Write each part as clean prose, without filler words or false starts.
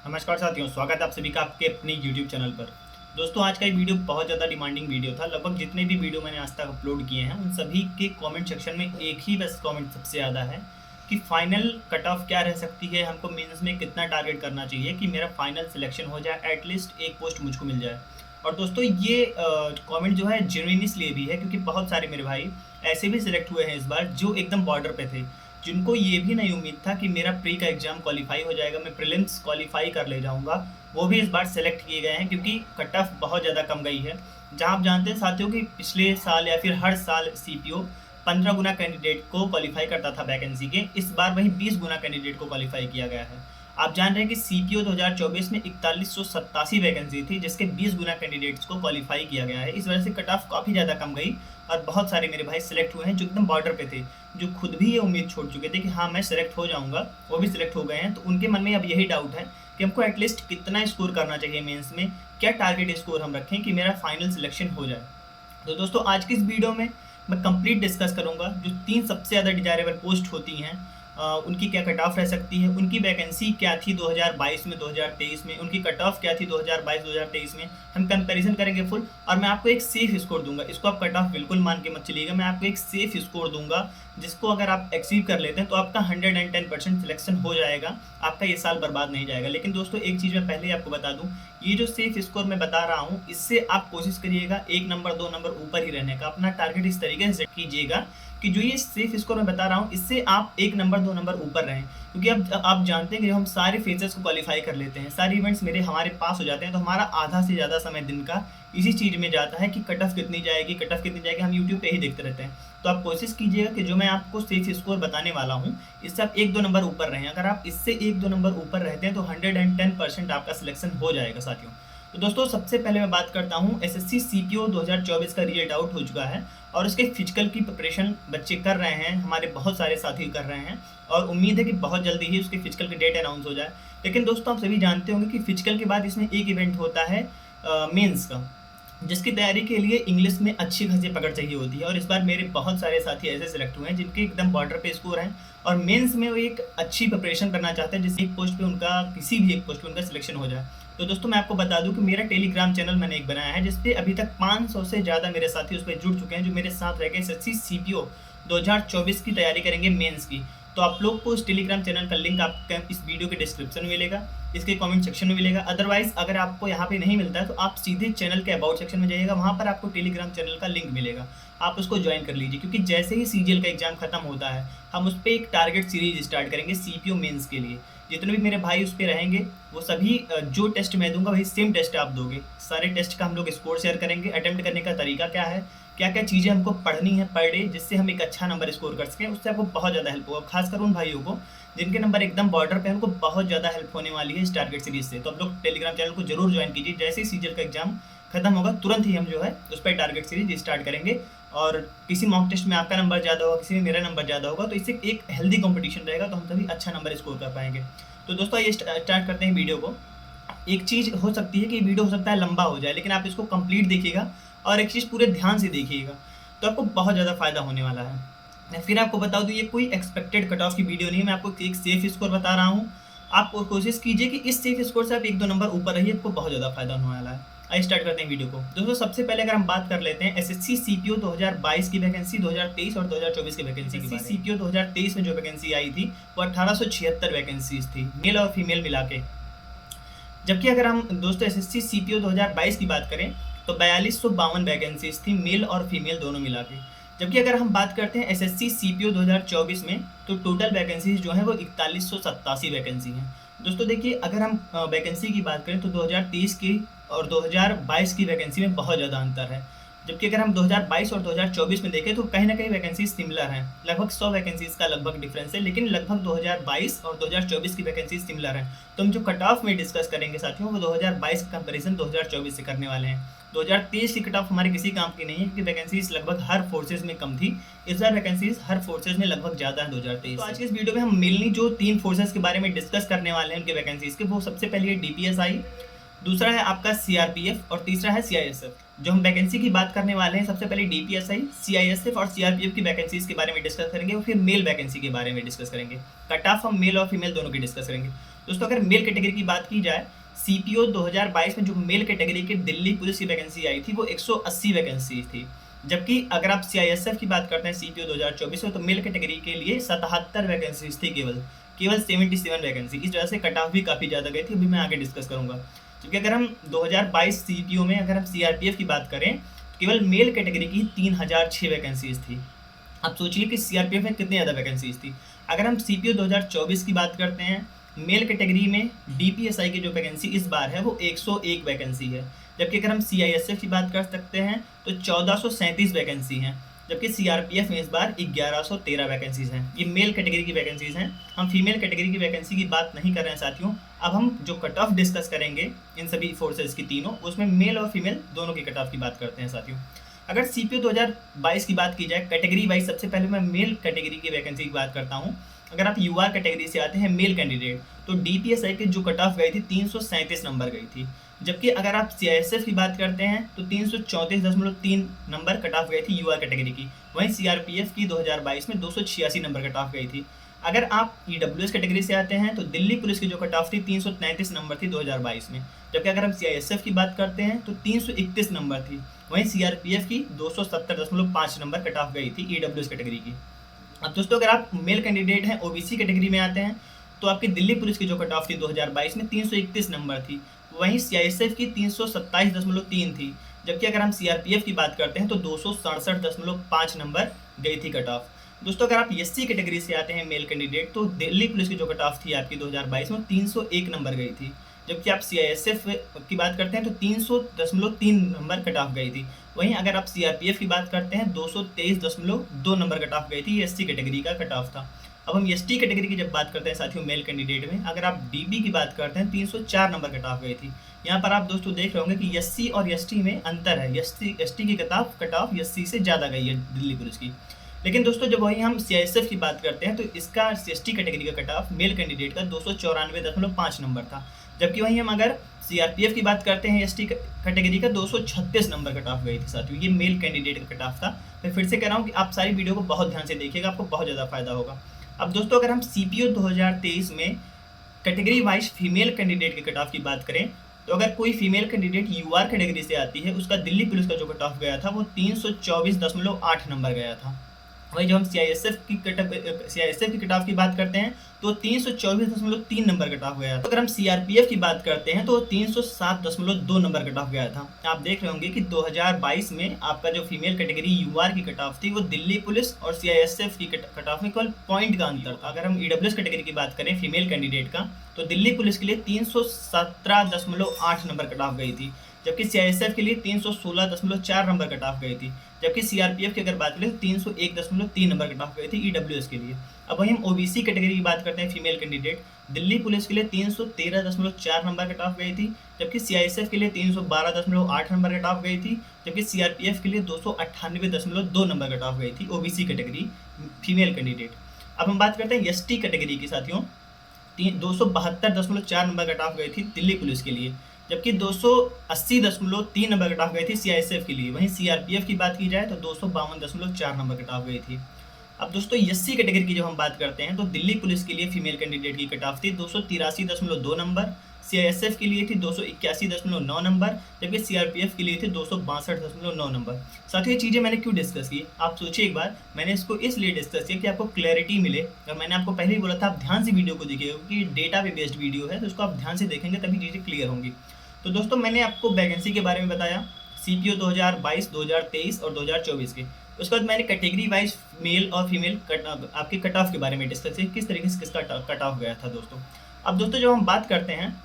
नमस्कार साथियों, स्वागत है आप सभी का आपके अपने YouTube चैनल पर। दोस्तों, आज का ये वीडियो बहुत ज़्यादा डिमांडिंग वीडियो था। लगभग जितने भी वीडियो मैंने आज तक अपलोड किए हैं उन सभी के कमेंट सेक्शन में एक ही बस कमेंट सबसे ज़्यादा है कि फाइनल कट ऑफ क्या रह सकती है, हमको मेंस में कितना टारगेट करना चाहिए कि मेरा फाइनल सिलेक्शन हो जाए, एटलीस्ट एक पोस्ट मुझको मिल जाए। और दोस्तों, ये कमेंट जो है जेन्युइन इसलिए भी है क्योंकि बहुत सारे मेरे भाई ऐसे भी सिलेक्ट हुए हैं इस बार जो एकदम बॉर्डर पे थे, जिनको ये भी नहीं उम्मीद था कि मेरा प्री का एग्ज़ाम क्वालिफाई हो जाएगा, मैं प्रीलिम्स क्वालिफाई कर ले जाऊँगा, वो भी इस बार सेलेक्ट किए गए हैं क्योंकि कट ऑफ बहुत ज़्यादा कम गई है। जहाँ आप जानते हैं साथियों कि पिछले साल या फिर हर साल सीपीओ 15 गुना कैंडिडेट को क्वालिफाई करता था वैकेंसी के, इस बार वही 20 गुना कैंडिडेट को क्वालिफाई किया गया है। आप जान रहे हैं कि सीपीओ 2024 में 4187 वैकेंसी थी, जिसके 20 गुना कैंडिडेट्स को क्वालिफाई किया गया है। इस वजह से कट ऑफ काफ़ी ज़्यादा कम गई और बहुत सारे मेरे भाई सिलेक्ट हुए हैं जो एकदम बॉर्डर पे थे, जो खुद भी ये उम्मीद छोड़ चुके थे कि हाँ मैं सिलेक्ट हो जाऊंगा, वो भी सिलेक्ट हो गए हैं। तो उनके मन में अब यही डाउट है कि हमको एटलीस्ट कितना स्कोर करना चाहिए मेंस में, क्या टारगेट स्कोर हम रखें कि मेरा फाइनल सिलेक्शन हो जाए। तो दोस्तों, आज की इस वीडियो में मैं कंप्लीट डिस्कस करूंगा जो 3 सबसे ज़्यादा डिजायरेबल पोस्ट होती हैं, उनकी क्या कट ऑफ रह सकती है, उनकी वैकेंसी क्या थी 2022 में, 2023 में, उनकी कट ऑफ क्या थी 2022-2023 में। हम कंपैरिजन करेंगे फुल, और मैं आपको एक सेफ स्कोर दूंगा। इसको आप कट ऑफ बिल्कुल मान के मत चलिएगा, मैं आपको एक सेफ स्कोर दूंगा जिसको अगर आप एक्सीव कर लेते हैं तो आपका 110% सिलेक्शन हो जाएगा, आपका ये साल बर्बाद नहीं जाएगा। लेकिन दोस्तों, एक चीज़ मैं पहले ही आपको बता दूँ, ये जो सेफ स्कोर मैं बता रहा हूँ इससे आप कोशिश करिएगा 1 नंबर 2 नंबर ऊपर ही रहने का। अपना टारगेट इस तरीके से सेट कीजिएगा कि जो ये सेफ स्कोर मैं बता रहा हूँ इससे आप 1 नंबर 2 नंबर ऊपर रहें। क्योंकि अब आप जानते हैं कि जब हम सारे फेचर्स को क्वालिफाई कर लेते हैं, सारे इवेंट्स हमारे पास हो जाते हैं, तो हमारा आधा से ज़्यादा समय दिन का इसी चीज़ में जाता है कि कट ऑफ कितनी जाएगी, कट ऑफ कितनी जाएगी, हम यूट्यूब पे ही देखते रहते हैं। तो आप कोशिश कीजिएगा कि जो मैं आपको सेफ स्कोर बताने वाला हूँ इससे आप 1-2 नंबर ऊपर रहें। अगर आप इससे 1-2 नंबर ऊपर रहते हैं तो 110% आपका सिलेक्शन हो जाएगा साथियों। तो दोस्तों, सबसे पहले मैं बात करता हूँ एसएससी सीपीओ 2024 का रिजल्ट आउट हो चुका है और उसके फिजिकल की प्रिपरेशन बच्चे कर रहे हैं, हमारे बहुत सारे साथी कर रहे हैं और उम्मीद है कि बहुत जल्दी ही उसके फिजिकल की डेट अनाउंस हो जाए। लेकिन दोस्तों, आप सभी जानते होंगे कि फिजिकल के बाद इसमें एक इवेंट होता है मेंस का, जिसकी तैयारी के लिए इंग्लिश में अच्छी खासी पकड़ चाहिए होती है। और इस बार मेरे बहुत सारे साथी ऐसे सिलेक्ट हुए हैं जिनके एकदम बॉर्डर पे स्कोर हैं और मेंस में वो एक अच्छी प्रिपरेशन करना चाहते हैं जिससे एक पोस्ट पे उनका, किसी भी एक पोस्ट पे उनका सिलेक्शन हो जाए। तो दोस्तों, मैं आपको बता दूं कि मेरा टेलीग्राम चैनल मैंने एक बनाया है जिसपे अभी तक 500 से ज़्यादा मेरे साथी उस पर जुड़ चुके हैं, जो मेरे साथ रह के एसएससी सीपीओ 2024 की तैयारी करेंगे मेंस की। तो आप लोग को इस टेलीग्राम चैनल का लिंक आपका इस वीडियो के डिस्क्रिप्शन में मिलेगा, इसके कमेंट सेक्शन में मिलेगा। अदरवाइज अगर आपको यहाँ पे नहीं मिलता है तो आप सीधे चैनल के अबाउट सेक्शन में जाइएगा, वहाँ पर आपको टेलीग्राम चैनल का लिंक मिलेगा, आप उसको ज्वाइन कर लीजिए। क्योंकि जैसे ही सीजीएल का एग्जाम खत्म होता है हम उस पर एक टारगेट सीरीज स्टार्ट करेंगे सीपीओ मेंस के लिए। जितने भी मेरे भाई उस पर रहेंगे वो सभी जो टेस्ट मैं दूंगा वही सेम टेस्ट आप दोगे। सारे टेस्ट का हम लोग स्कोर शेयर करेंगे, अटेम्प्ट करने का तरीका क्या है, क्या क्या चीज़ें हमको पढ़नी है पर डे जिससे हम एक अच्छा नंबर स्कोर कर सकें, उससे आपको बहुत ज़्यादा हेल्प होगा। खासकर उन भाइयों को जिनके नंबर एकदम बॉर्डर पे, उनको बहुत ज़्यादा हेल्प होने वाली है इस टारगेट सीरीज से। तो आप लोग टेलीग्राम चैनल को जरूर ज्वाइन कीजिए। जैसे ही सीजीएल का एग्जाम खत्म होगा तुरंत ही हम जो है उस पर टारगेट सीरीज स्टार्ट करेंगे और किसी मॉक टेस्ट में आपका नंबर ज़्यादा होगा, किसी में मेरा नंबर ज़्यादा होगा, तो इससे एक हेल्दी कॉम्पिटिशन रहेगा, तो हम सभी अच्छा नंबर स्कोर कर पाएंगे। तो दोस्तों, ये स्टार्ट करते हैं वीडियो को। एक चीज़ हो सकती है कि वीडियो हो सकता है लंबा हो जाए, लेकिन आप इसको कंप्लीट देखिएगा और एक चीज़ पूरे ध्यान से देखिएगा तो आपको बहुत ज़्यादा फायदा होने वाला है। मैं फिर आपको बता दूँ, ये कोई एक्सपेक्टेड कट ऑफ की वीडियो नहीं है, मैं आपको एक सेफ स्कोर बता रहा हूँ। आप कोशिश कीजिए कि इस सेफ स्कोर से आप 1-2 नंबर ऊपर रहिए, आपको बहुत ज़्यादा फायदा होने वाला है। आइए स्टार्ट करते हैं वीडियो को। दोस्तों, सबसे पहले अगर हम बात कर लेते हैं एसएससी सीपीओ 2022 की वैकेंसी, 2023 और 2024 की वैकेंसी की। सीपीओ 2023 में जो वैकेंसी आई थी वो 1876 वैकेंसीज थी, मेल और फीमेल मिला के। जबकि अगर हम दोस्तों एसएससी सीपीओ 2022 की बात करें तो 4252 वैकेंसीज थी, मेल और फीमेल दोनों मिला के। जबकि अगर हम बात करते हैं एसएससी सीपीओ 2024 में तो टोटल वैकेंसीज जो है वो 4187 वैकेंसी हैं। दोस्तों देखिए, अगर हम वैकेंसी की बात करें तो 2023 की और 2022 की वैकेंसी में बहुत ज़्यादा अंतर है। जबकि अगर हम 2022 और 2024 में देखें तो कहीं ना कहीं वैकेंसीज सिमिलर हैं, लगभग 100 वैकेंसीज का लगभग डिफरेंस है, लेकिन लगभग 2022 और 2024 की वैकेंसीज सिमिलर हैं। तो हम जो कट ऑफ में डिस्कस करेंगे साथियों वो 2022 का कंपेरिजन 2024 से करने वाले हैं। 2023 की कट ऑफ हमारे किसी काम की नहीं है क्योंकि वैकेंसीज लगभग हर फोर्सेज में कम थी, इस बार वैकेंसीज हर फोर्सेज में लगभग ज़्यादा है 2023। तो आज के इस वीडियो में हम मेनली जो 3 फोर्सेज के बारे में डिस्कस करने वाले हैं उनके वैकेंसीज के, वो सबसे पहले है डीपीएसआई, दूसरा है आपका सीआरपीएफ और तीसरा है सीआईएसएफ। जो हम वैकेंसी की बात करने वाले हैं, सबसे पहले डीपीएसआई, सीआईएसएफ और सीआरपीएफ की वैकेंसीज के बारे में डिस्कस करेंगे और फिर मेल वैकेंसी के बारे में डिस्कस करेंगे। कट ऑफ हम मेल और फीमेल दोनों की डिस्कस करेंगे। दोस्तों अगर मेल कैटेगरी की बात की जाए, सीपीओ 2022 में जो मेल कैटेगरी की दिल्ली पुलिस की वैकेंसी आई थी वो 180 वैकेंसी थी। जबकि अगर आप सीआईएसएफ की बात करते हैं सीपीओ 2024 में, तो मेल कैटेगरी के लिए 77 वैकेंसीज थी, केवल 77 वैकेंसी। इस वजह से कट ऑफ भी काफ़ी ज़्यादा गई थी, अभी मैं आगे डिस्कस करूंगा। क्योंकि अगर हम 2022 सीपीओ में अगर हम सीआरपीएफ की बात करें तो केवल मेल कैटेगरी की 3006 वैकेंसीज थी। आप सोचिए कि सीआरपीएफ में कितनी ज़्यादा वैकेंसीज थी। अगर हम सीपीओ 2024 की बात करते हैं, मेल कैटेगरी में डीपीएसआई की जो वैकेंसी इस बार है वो 101 वैकेंसी है। जबकि अगर हम सीआईएसएफ की बात कर सकते हैं तो 1437 वैकेंसी हैं। जबकि सीआरपीएफ में इस बार 1113 वैकेंसीज हैं। ये मेल कैटेगरी की वैकेंसीज हैं। हम फीमेल कैटेगरी की वैकेंसी की बात नहीं कर रहे हैं साथियों। अब हम जो कट ऑफ डिस्कस करेंगे इन सभी फोर्सेज की तीनों, उसमें मेल और फीमेल दोनों की कट ऑफ की बात करते हैं साथियों। अगर सीपीओ 2022 की बात की जाए कैटेगरी वाइज, सबसे पहले मैं मेल कैटेगरी की वैकेंसी की बात करता हूँ। अगर आप यूआर कैटेगरी से आते हैं मेल कैंडिडेट, तो डीपीएसआई की जो कट ऑफ गई थी 337 नंबर गई थी। जबकि अगर आप सीआईएसएफ की बात करते हैं तो 334.3 नंबर कट ऑफ गई थी यूआर कैटेगरी की। वहीं सीआरपीएफ की 2022 में 286 नंबर कट ऑफ गई थी। अगर आप ईडब्ल्यूएस कैटेगरी से आते हैं तो दिल्ली पुलिस की जो कट ऑफ थी 333 नंबर थी 2022 में। जबकि अगर हम सीआईएसएफ की बात करते हैं तो 331 नंबर थी। वहीं सीआरपीएफ की 270.5 नंबर कट ऑफ गई थी ईडब्ल्यूएस कैटेगरी की। अब दोस्तों अगर आप मेल कैंडिडेट हैं ओबीसी कैटेगरी में आते हैं तो आपकी दिल्ली पुलिस की जो कट ऑफ थी 2022 में 331 नंबर थी। वहीं सीआईएसएफ की 327.3 थी। जबकि अगर हम सीआरपीएफ की बात करते हैं तो 267.5 नंबर गई थी कट ऑफ। दोस्तों अगर आप एससी कैटेगरी से आते हैं मेल कैंडिडेट, तो दिल्ली पुलिस की जो कट ऑफ थी आपकी 2022 में 301 नंबर गई थी। जबकि आप सीआईएसएफ की बात करते हैं तो 300.3 नंबर कट ऑफ गई थी। वहीं अगर आप सीआरपीएफ की बात करते हैं 223.2 नंबर कट ऑफ गई थी। एससी कैटेगरी का कट ऑफ था। अब हम एसटी कैटेगरी की जब बात करते हैं साथियों मेल कैंडिडेट में, अगर आप डीबी की बात करते हैं 304 नंबर कट ऑफ गई थी। यहाँ पर आप दोस्तों देख रहे होंगे कि एससी और एसटी में अंतर है। एसटी की कट ऑफ एससी से ज़्यादा गई है दिल्ली पुलिस की। लेकिन दोस्तों जब वही हम सीआईएसएफ की बात करते हैं तो इसका एसटी कैटेगरी का कट ऑफ मेल कैंडिडेट का 294.5 नंबर था। जबकि वहीं हम अगर सीआरपीएफ की बात करते हैं एसटी कैटेगरी का 236 नंबर कट ऑफ गई थी साथियों। ये मेल कैंडिडेट का कट ऑफ था। मैं फिर से कह रहा हूँ कि आप सारी वीडियो को बहुत ध्यान से देखिएगा, आपको बहुत ज़्यादा फायदा होगा। अब दोस्तों अगर हम सीपीओ 2023 में कैटेगरी वाइज फीमेल कैंडिडेट के कट ऑफ की बात करें, तो अगर कोई फीमेल कैंडिडेट यूआर कैटेगरी से आती है, उसका दिल्ली पुलिस का जो कट ऑफ गया था वो 324.8 नंबर गया था। वही जब हम सीआईएसएफ की कट ऑफ की बात करते हैं तो 324.3 नंबर कट ऑफ गया था। अगर हम सीआरपीएफ की बात करते हैं तो 307.2 नंबर कट ऑफ गया था। आप देख रहे होंगे कि 2022 में आपका जो फीमेल कैटेगरी यूआर की कट ऑफ थी वो दिल्ली पुलिस और सीआईएसएफ की कट ऑफ में केवल पॉइंट का अंतर था। अगर हम ईडब्ल्यूएस कैटेगरी की बात करें फीमेल कैंडिडेट का, तो दिल्ली पुलिस के लिए 317.8 नंबर कट ऑफ गई थी। जबकि सीआईएसएफ के लिए 316.4 नंबर कट ऑफ गई थी। जबकि सीआरपीएफ की अगर बात करें तो 301.3 नंबर कट ऑफ गई थी ईडब्ल्यूएस के लिए। अब वहीं हम ओबीसी कैटेगरी की बात करते हैं फीमेल कैंडिडेट, दिल्ली पुलिस के लिए 313.4 नंबर कट ऑफ गई थी। जबकि सीआईएसएफ के लिए 312.8 नंबर कट ऑफ गई थी। जबकि सीआरपीएफ के लिए 298.2 नंबर कट ऑफ गई थी ओबीसी कैटेगरी फीमेल कैंडिडेट। अब हम बात करते हैं एसटी कैटेगरी की साथियों, 272.4 नंबर कट ऑफ गई थी दिल्ली पुलिस के लिए। जबकि 280.3 नंबर कट ऑफ गई थी सीआईएसएफ के लिए। वहीं सीआरपीएफ की बात की जाए तो 252.4 नंबर कट ऑफ गई थी। अब दोस्तों एससी कैटेगरी की जब हम बात करते हैं तो दिल्ली पुलिस के लिए फीमेल कैंडिडेट की कट ऑफ थी 283.2 नंबर, सीआईएसएफ के लिए थी 281.9 नंबर, जबकि सीआरपीएफ के लिए थी 262.9 नंबर। साथियों ये चीज़ें मैंने क्यों डिस्कस की, आप सोचिए एक बार। मैंने इसको इसलिए डिस्कस किया कि आपको क्लैरिटी मिले। और मैंने आपको पहले ही बोला था आप ध्यान से वीडियो को देखिएगा, क्योंकि डेटा पे बेस्ड वीडियो है, तो उसको आप ध्यान से देखेंगे तभी चीज़ें क्लियर होंगी। तो दोस्तों मैंने आपको वैकेंसी के बारे में बताया सीपीओ 2022, 2023 और 2024 के। उसके बाद मैंने कैटेगरी वाइज मेल और फीमेल आपके कट ऑफ के बारे में डिस्कस किया, किस तरीके से किसका कट ऑफ गया था दोस्तों। अब दोस्तों जब हम बात करते हैं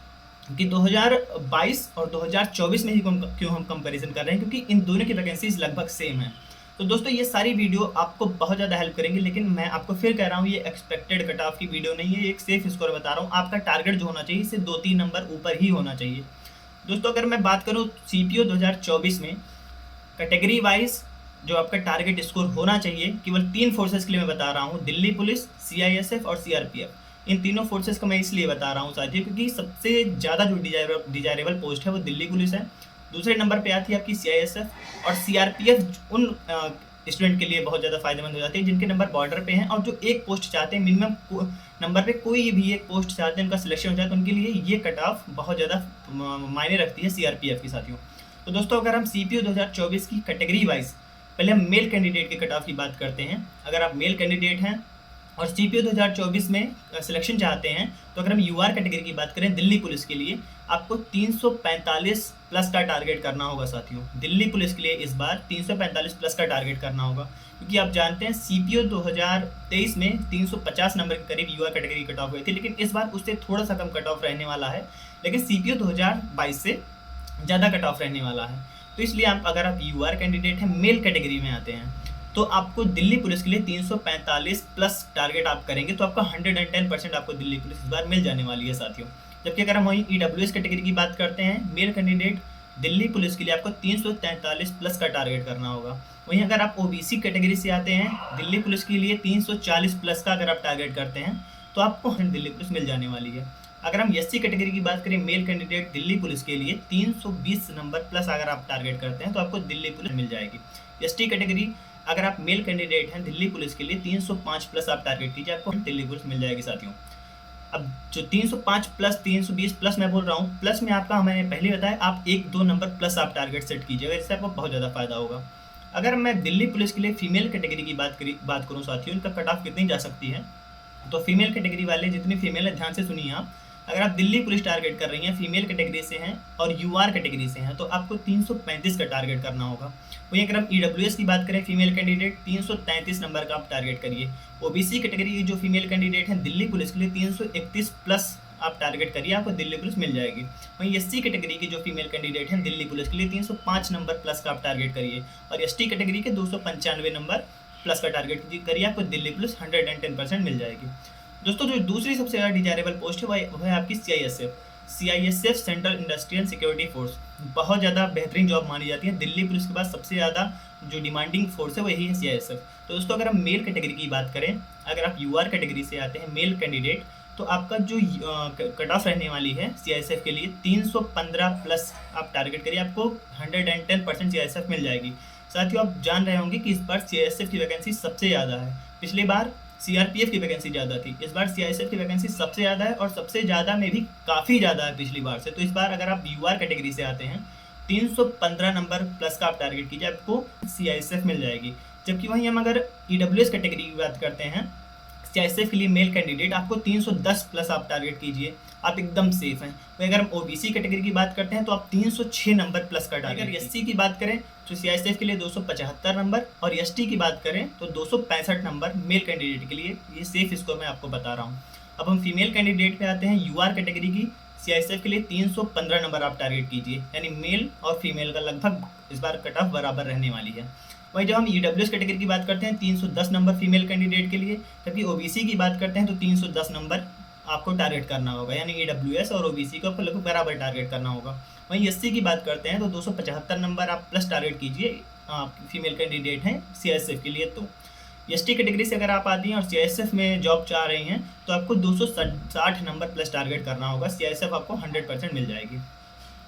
कि 2022 और 2024 में ही क्यों हम कंपैरिजन कर रहे हैं, क्योंकि इन दोनों की वैकेंसीज लगभग सेम है। तो दोस्तों ये सारी वीडियो आपको बहुत ज़्यादा हेल्प करेंगी। लेकिन मैं आपको फिर कह रहा हूँ ये एक्सपेक्टेड कट ऑफ की वीडियो नहीं है, एक सेफ स्कोर बता रहा हूँ। आपका टारगेट जो होना चाहिए इससे 2-3 नंबर ऊपर ही होना चाहिए। दोस्तों अगर मैं बात करूँ सीपीओ 2024 में कैटेगरी वाइज जो आपका टारगेट स्कोर होना चाहिए, केवल 3 फोर्सेस के लिए मैं बता रहा हूँ, दिल्ली पुलिस, सीआईएसएफ और सीआरपीएफ। इन तीनों फोर्सेस को मैं इसलिए बता रहा हूँ साथियों क्योंकि सबसे ज़्यादा जो डिजायरेबल पोस्ट है वो दिल्ली पुलिस है। दूसरे नंबर पे आती है आपकी सीआईएसएफ और सीआरपीएफ उन स्टूडेंट के लिए बहुत ज़्यादा फायदेमंद हो जाती है, जिनके नंबर बॉर्डर पे हैं और जो एक पोस्ट चाहते हैं, मिनिमम नंबर पे कोई भी एक पोस्ट चाहते हैं, उनका सिलेक्शन हो जाए, तो उनके लिए ये कट ऑफ बहुत ज़्यादा मायने रखती है सीआरपीएफ के साथियों। तो दोस्तों अगर हम सीपीओ 2024 की कैटेगरी वाइज पहले हम मेल कैंडिडेट के कट ऑफ की बात करते हैं। अगर आप मेल कैंडिडेट हैं और सीपीओ 2024 में सिलेक्शन चाहते हैं, तो अगर हम यूआर कैटेगरी की बात करें दिल्ली पुलिस के लिए, आपको 345 प्लस का टारगेट करना होगा साथियों। दिल्ली पुलिस के लिए इस बार 345 प्लस का टारगेट करना होगा, क्योंकि आप जानते हैं सीपीओ 2023 में 350 नंबर के करीब यूआर कैटेगरी कट ऑफ हुई थी, लेकिन इस बार उससे थोड़ा सा कम कट ऑफ रहने वाला है, लेकिन सीपीओ 2022 से ज़्यादा कट ऑफ रहने वाला है। तो इसलिए आप अगर आप यूआर कैंडिडेट हैं, मेल कैटेगरी में आते हैं, तो आपको दिल्ली पुलिस के लिए 345 प्लस टारगेट आप करेंगे तो आपका 110% आपको दिल्ली पुलिस इस बार मिल जाने वाली है साथियों। जबकि अगर हम वहीं ईडब्ल्यूएस कैटेगरी की बात करते हैं, मेल कैंडिडेट दिल्ली पुलिस के लिए आपको 343 प्लस का टारगेट करना होगा। वहीं अगर आप ओबीसी कैटेगरी से आते हैं, दिल्ली पुलिस के लिए 340 प्लस का अगर आप टारगेट करते हैं तो आपको दिल्ली पुलिस मिल जाने वाली है। अगर हम एससी कैटेगरी की बात करें, मेल कैंडिडेट दिल्ली पुलिस के लिए 320 नंबर प्लस अगर आप टारगेट करते हैं तो आपको दिल्ली पुलिस मिल जाएगी। एसटी कैटेगरी अगर आप मेल कैंडिडेट हैं दिल्ली पुलिस के लिए 305 प्लस आप टारगेट कीजिए, आपको दिल्ली पुलिस मिल जाएगी साथियों। अब जो 305 प्लस 320 प्लस मैं बोल रहा हूँ, प्लस में आपका मैंने पहले बताया आप 1-2 नंबर प्लस आप टारगेट सेट कीजिएगा, इससे आपको बहुत ज़्यादा फायदा होगा। अगर मैं दिल्ली पुलिस के लिए फीमेल कैटेगरी की बात करूँ साथियों, इनका कट ऑफ कितनी जा सकती है, तो फीमेल कैटेगरी वाले जितनी फीमेल है ध्यान से सुनिए आप। अगर आप दिल्ली पुलिस टारगेट कर रही हैं, फीमेल कैटेगरी से हैं और यूआर कैटेगरी से हैं, तो आपको 335 का टारगेट करना होगा। वहीं अगर हम ईडब्ल्यूएस की बात करें, फीमेल कैंडिडेट 333 नंबर का आप टारगेट करिए। ओबीसी कैटेगरी की जो फीमेल कैंडिडेट हैं दिल्ली पुलिस के लिए 331 प्लस आप टारगेट करिए, आपको दिल्ली पुलिस मिल जाएगी। वहीं एससी कैटेगरी की जो फीमेल कैंडिडेट हैं दिल्ली पुलिस के लिए 305 नंबर प्लस का आप टारगेट करिए, और एसटी कैटेगरी के 295 नंबर प्लस का टारगेट करिए, आपको दिल्ली पुलिस 110% मिल जाएगी। दोस्तों जो दूसरी सबसे ज़्यादा डिजायरेबल पोस्ट है वह है आपकी CISF central industrial security force. बहुत ज़्यादा बेहतरीन जॉब मानी जाती है, दिल्ली पुलिस के बाद सबसे ज़्यादा जो डिमांडिंग फोर्स है वही है सीआईएसएफ। तो दोस्तों अगर हम मेल कैटेगरी की बात करें, अगर आप यूआर कैटेगरी से आते हैं मेल कैंडिडेट, तो आपका जो कट ऑफ रहने वाली है सीआईएसएफ के लिए 315 प्लस आप टारगेट करिए, आपको 110% सीआईएसएफ मिल जाएगी। साथियों आप जान रहे होंगे कि इस बार सीआईएसएफ की वैकेंसी सबसे ज़्यादा है, पिछली बार सीआरपीएफ की वैकेंसी ज़्यादा थी, इस बार सीआईएसएफ की वैकेंसी सबसे ज़्यादा है, और सबसे ज़्यादा में भी काफ़ी ज़्यादा है पिछली बार से। तो इस बार अगर आप यूआर कैटेगरी से आते हैं 315 नंबर प्लस का आप टारगेट कीजिए, आपको सीआईएसएफ मिल जाएगी। जबकि वहीं हम अगर ईडब्ल्यूएस कैटेगरी की बात करते हैं, सीआईएसएफ के लिए मेल कैंडिडेट आपको 310 प्लस आप टारगेट कीजिए, आप एकदम सेफ हैं। वहीं अगर हम ओबीसी कैटेगरी की बात करते हैं तो आप 306 नंबर प्लस का टारगेट। अगर एससी की बात करें तो सीआईएसएफ के लिए 275 नंबर, और एसटी की बात करें तो 265 नंबर मेल कैंडिडेट के लिए, ये सेफ स्कोर मैं आपको बता रहा हूँ। अब हम फीमेल कैंडिडेट पे आते हैं, यूआर कैटेगरी की सीआईएसएफ के लिए 315 नंबर आप टारगेट कीजिए, यानी मेल और फीमेल का लगभग इस बार कट ऑफ बराबर रहने वाली है। वहीं जब हम ईडब्ल्यूएस कैटेगरी की बात करते हैं 310 नंबर फीमेल कैंडिडेट के लिए, जबकि ओबीसी की बात करते हैं तो 310 नंबर आपको टारगेट करना होगा, यानी ईडब्ल्यूएस और ओबीसी को आपको लगभग बराबर टारगेट करना होगा। वहीं एससी की बात करते हैं तो 275 नंबर आप प्लस टारगेट कीजिए, फीमेल कैंडिडेट हैं सीआईएसएफ के लिए। तो एसटी कैटेगरी से अगर आप आती हैं और सीआईएसएफ में जॉब चाह रही हैं तो आपको 260 नंबर प्लस टारगेट करना होगा, सीआईएसएफ आपको 100% मिल जाएगी।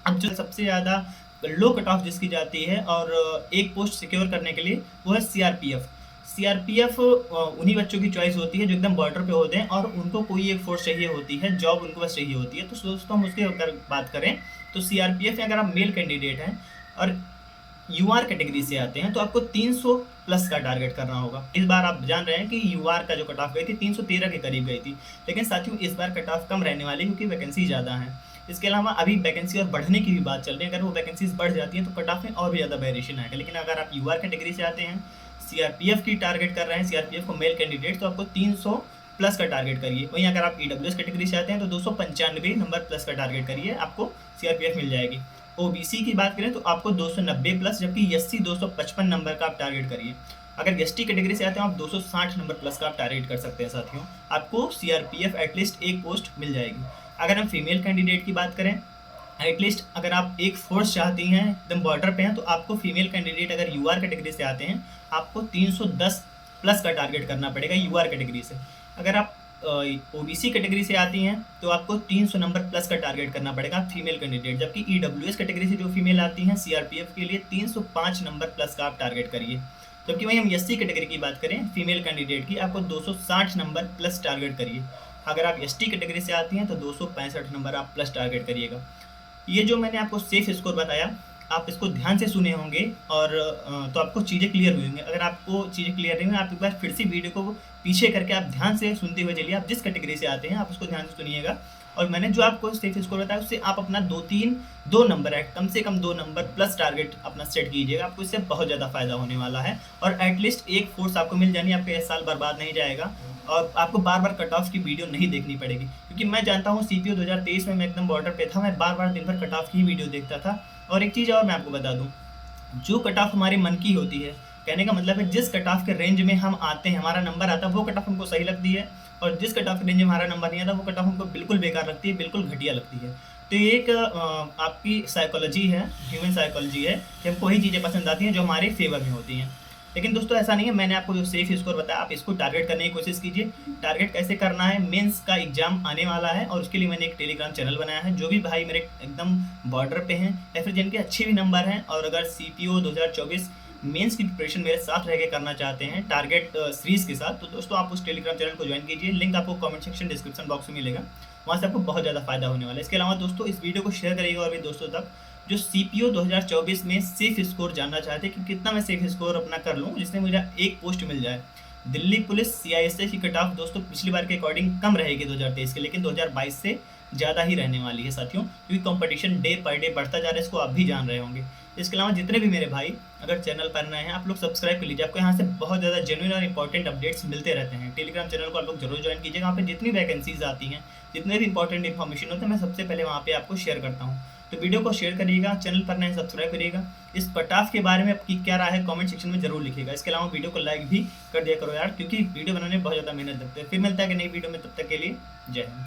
अब जो सबसे ज़्यादा लो कट ऑफ जिसकी जाती है और एक पोस्ट सिक्योर करने के लिए, वो है सीआरपीएफ। सीआरपीएफ उन्हीं बच्चों की चॉइस होती है जो एकदम बॉर्डर पे होते हैं और उनको कोई एक फोर्स चाहिए होती है, जॉब उनको बस चाहिए होती है। तो दोस्तों हम उसके अगर बात करें तो सीआरपीएफ में अगर आप मेल कैंडिडेट हैं और यूआर कैटेगरी से आते हैं तो आपको 300 प्लस का टारगेट करना होगा। इस बार आप जान रहे हैं कि यूआर का जो कट ऑफ गई थी 313 के करीब गई थी, लेकिन साथियों इस बार कट ऑफ कम रहने वाली क्योंकि वैकेंसी ज़्यादा है। इसके अलावा अभी वैकेंसी और बढ़ने की भी बात चल रही है, अगर वो वैकेंसीज बढ़ जाती हैं तो कट ऑफ में और भी ज़्यादा वेरिएशन आएगा। लेकिन अगर आप यूआर कैटेगरी से आते हैं, सीआरपीएफ की टारगेट कर रहे हैं, सीआरपीएफ को मेल कैंडिडेट, तो आपको 300 प्लस का टारगेट करिए। वहीं अगर आप ईडब्ल्यूएस कैटेगरी से आते हैं तो 295 नंबर प्लस का टारगेट करिए, आपको सीआरपीएफ मिल जाएगी। ओबीसी की बात करें तो आपको 290 प्लस, जबकि एससी 255 नंबर का आप टारगेट करिए। अगर एसटी कैटेगरी से आते हैं आप 260 नंबर प्लस का आप टारगेट कर सकते हैं साथियों, आपको सीआरपीएफ एटलीस्ट एक पोस्ट मिल जाएगी। अगर हम फीमेल कैंडिडेट की बात करें, एटलीस्ट अगर आप एक फोर्स चाहती हैं, एकदम बॉर्डर पे हैं, तो आपको फीमेल कैंडिडेट अगर यूआर कैटेगरी से आते हैं आपको 310 प्लस का टारगेट करना पड़ेगा यूआर कैटेगरी से। अगर आप ओबीसी कैटेगरी से आती हैं तो आपको 300 नंबर प्लस का टारगेट करना पड़ेगा फीमेल कैंडिडेट, जबकि ईडब्ल्यूएस कैटेगरी से जो फीमेल आती हैं सीआरपीएफ के लिए 305 नंबर प्लस का आप टारगेट करिए। जबकि वहीं हम एससी कैटेगरी की बात करें फीमेल कैंडिडेट की, आपको 260 नंबर प्लस टारगेट करिए। अगर आप एसटी कैटेगरी से आती हैं तो 265 नंबर आप प्लस टारगेट करिएगा। ये जो मैंने आपको सेफ स्कोर बताया, आप इसको ध्यान से सुने होंगे और तो आपको चीज़ें क्लियर हुई होंगी। अगर आपको चीज़ें क्लियर नहीं हुई, आप एक बार फिर से वीडियो को पीछे करके आप ध्यान से सुनते हुए चलिए। आप जिस कैटेगरी से आते हैं आप उसको ध्यान से सुनिएगा, और मैंने जो आपको सेफ स्कोर बताया उससे आप अपना 2 नंबर है, कम से कम 2 नंबर प्लस टारगेट अपना सेट कीजिएगा। आपको इससे बहुत ज़्यादा फायदा होने वाला है, और एटलीस्ट एक फोर्स आपको मिल जानी, आपका यह साल बर्बाद नहीं जाएगा, और आपको बार बार कट ऑफ की वीडियो नहीं देखनी पड़ेगी। क्योंकि मैं जानता हूँ CPO 2023 में मैं एकदम बॉर्डर पे था, मैं बार बार दिन भर कट ऑफ की ही वीडियो देखता था। और एक चीज़ और मैं आपको बता दूँ, जो कट ऑफ हमारे मन की होती है, कहने का मतलब है जिस कट ऑफ के रेंज में हम आते हैं, हमारा नंबर आता है, वो कट ऑफ हमको सही लगती है, और जिस कट ऑफ के रेंज में हमारा नंबर नहीं आता वो कट ऑफ हमको बिल्कुल बेकार लगती है, बिल्कुल घटिया लगती है। तो ये एक आपकी साइकोलॉजी है, ह्यूमन साइकोलॉजी है कि हमको वही चीज़ें पसंद आती हैं जो हमारे फेवर में होती हैं। लेकिन दोस्तों ऐसा नहीं है, मैंने आपको जो सेफ स्कोर बताया आप इसको टारगेट करने की कोशिश कीजिए। टारगेट कैसे करना है, मेंस का एग्जाम आने वाला है और उसके लिए मैंने एक टेलीग्राम चैनल बनाया है। जो भी भाई मेरे एकदम बॉर्डर पे हैं या फिर जिनके अच्छे भी नंबर हैं, और अगर CPO 2024 मेंस की प्रिपरेशन मेरे साथ रह के करना चाहते हैं टारगेट सीरीज के साथ, तो दोस्तों आप उस टेलीग्राम चैनल को ज्वाइन कीजिए। लिंक आपको कमेंट सेक्शन डिस्क्रिप्शन बॉक्स में मिलेगा, वहाँ से आपको बहुत ज़्यादा फायदा होने वाला है। इसके अलावा दोस्तों इस वीडियो को शेयर करिएगा और भी दोस्तों तक जो CPO 2024 में सेफ स्कोर जानना चाहते हैं कि कितना मैं सेफ स्कोर अपना कर लूँ जिसमें मुझे एक पोस्ट मिल जाए। दिल्ली पुलिस CISA की कट ऑफ दोस्तों पिछली बार के अकॉर्डिंग कम रहेगी 2023 के, लेकिन 2022 से ज़्यादा ही रहने वाली है साथियों, क्योंकि कंपटीशन डे पर डे बढ़ता जा रहा है, इसको आप भी जान रहे होंगे। इसके अलावा जितने भी मेरे भाई अगर चैनल पर नए हैं, आप लोग सब्सक्राइब कर लीजिए, आपको यहाँ से बहुत ज़्यादा जेन्युइन और इंपॉर्टेंट अपडेट्स मिलते रहते हैं। टेलीग्राम चैनल को आप लोग जरूर ज्वाइन कीजिएगा, वहाँ पे जितनी वैकेंसीज आती हैं, जितने भी इंपॉर्टेंट इन्फॉर्मेशन होते हैं, मैं सबसे पहले वहाँ पे आपको शेयर करता हूँ। तो वीडियो को शेयर करिएगा, चैनल पर नए सब्सक्राइब करिएगा। इस कट ऑफ के बारे में आपकी क्या राय है कमेंट सेक्शन में जरूर लिखिएगा। इसके अलावा वीडियो को लाइक भी कर दिया करो यार, क्योंकि वीडियो बनाने में बहुत ज़्यादा मेहनत लगती है। फिर मिलता है कि नई वीडियो में, तब तक के लिए जय हिंद।